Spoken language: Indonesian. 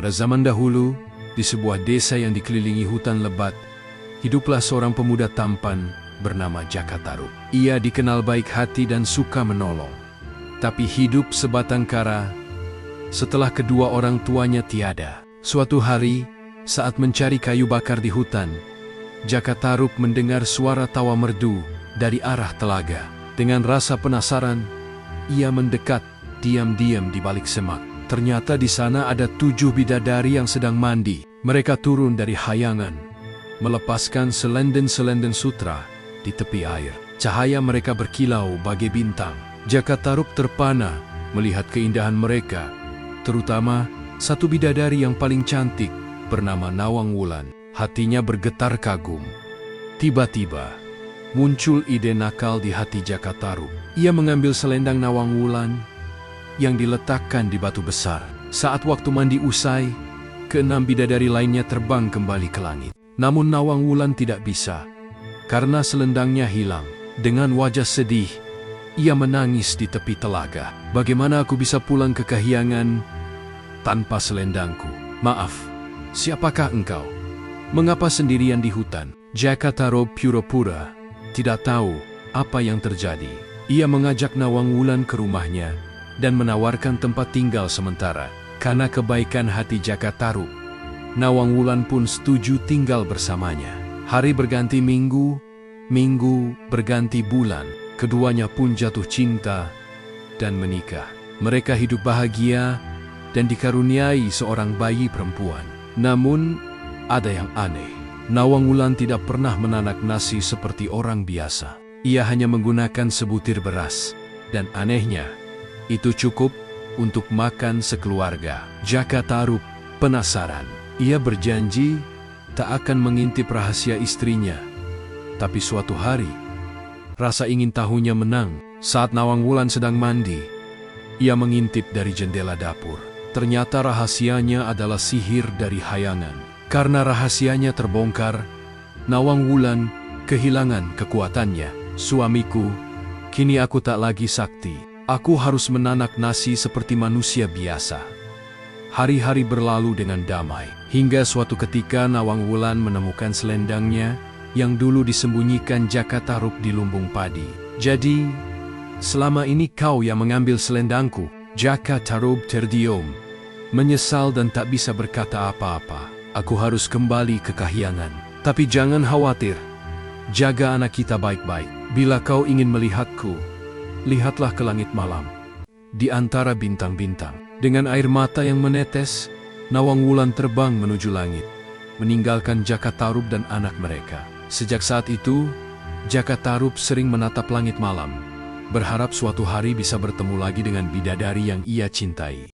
Pada zaman dahulu, di sebuah desa yang dikelilingi hutan lebat, hiduplah seorang pemuda tampan bernama Jaka Tarub. Ia dikenal baik hati dan suka menolong. Tapi hidup sebatang kara setelah kedua orang tuanya tiada. Suatu hari, saat mencari kayu bakar di hutan, Jaka Tarub mendengar suara tawa merdu dari arah telaga. Dengan rasa penasaran, ia mendekat diam-diam di balik semak. Ternyata di sana ada 7 bidadari yang sedang mandi. Mereka turun dari hayangan, melepaskan selenden-selenden sutra di tepi air. Cahaya mereka berkilau bagai bintang. Jaka Tarub terpana melihat keindahan mereka, terutama satu bidadari yang paling cantik bernama Nawang Wulan. Hatinya bergetar kagum. Tiba-tiba muncul ide nakal di hati Jaka Tarub. Ia mengambil selendang Nawang Wulan yang diletakkan di batu besar. Saat waktu mandi usai, ke-6 bidadari lainnya terbang kembali ke langit. Namun Nawang Wulan tidak bisa, karena selendangnya hilang. Dengan wajah sedih, ia menangis di tepi telaga. Bagaimana aku bisa pulang ke kahyangan tanpa selendangku? Maaf, siapakah engkau? Mengapa sendirian di hutan? Jaka Tarub pura-pura tidak tahu apa yang terjadi. Ia mengajak Nawang Wulan ke rumahnya dan menawarkan tempat tinggal sementara. Karena kebaikan hati Jaka Tarub, Nawang Wulan pun setuju tinggal bersamanya. Hari berganti minggu, minggu berganti bulan. Keduanya pun jatuh cinta dan menikah. Mereka hidup bahagia dan dikaruniai seorang bayi perempuan. Namun, ada yang aneh. Nawang Wulan tidak pernah menanak nasi seperti orang biasa. Ia hanya menggunakan sebutir beras. Dan anehnya, itu cukup untuk makan sekeluarga. Jaka Tarub penasaran. Ia berjanji tak akan mengintip rahasia istrinya. Tapi suatu hari, rasa ingin tahunya menang. Saat Nawang Wulan sedang mandi, ia mengintip dari jendela dapur. Ternyata rahasianya adalah sihir dari hayangan. Karena rahasianya terbongkar, Nawang Wulan kehilangan kekuatannya. Suamiku, kini aku tak lagi sakti. Aku harus menanak nasi seperti manusia biasa. Hari-hari berlalu dengan damai. Hingga suatu ketika Nawang Wulan menemukan selendangnya yang dulu disembunyikan Jaka Tarub di lumbung padi. Jadi, selama ini kau yang mengambil selendangku? Jaka Tarub terdiam, menyesal dan tak bisa berkata apa-apa. Aku harus kembali ke kahyangan. Tapi jangan khawatir, jaga anak kita baik-baik. Bila kau ingin melihatku, lihatlah ke langit malam, di antara bintang-bintang. Dengan air mata yang menetes, Nawang Wulan terbang menuju langit, meninggalkan Jaka Tarub dan anak mereka. Sejak saat itu, Jaka Tarub sering menatap langit malam, berharap suatu hari bisa bertemu lagi dengan bidadari yang ia cintai.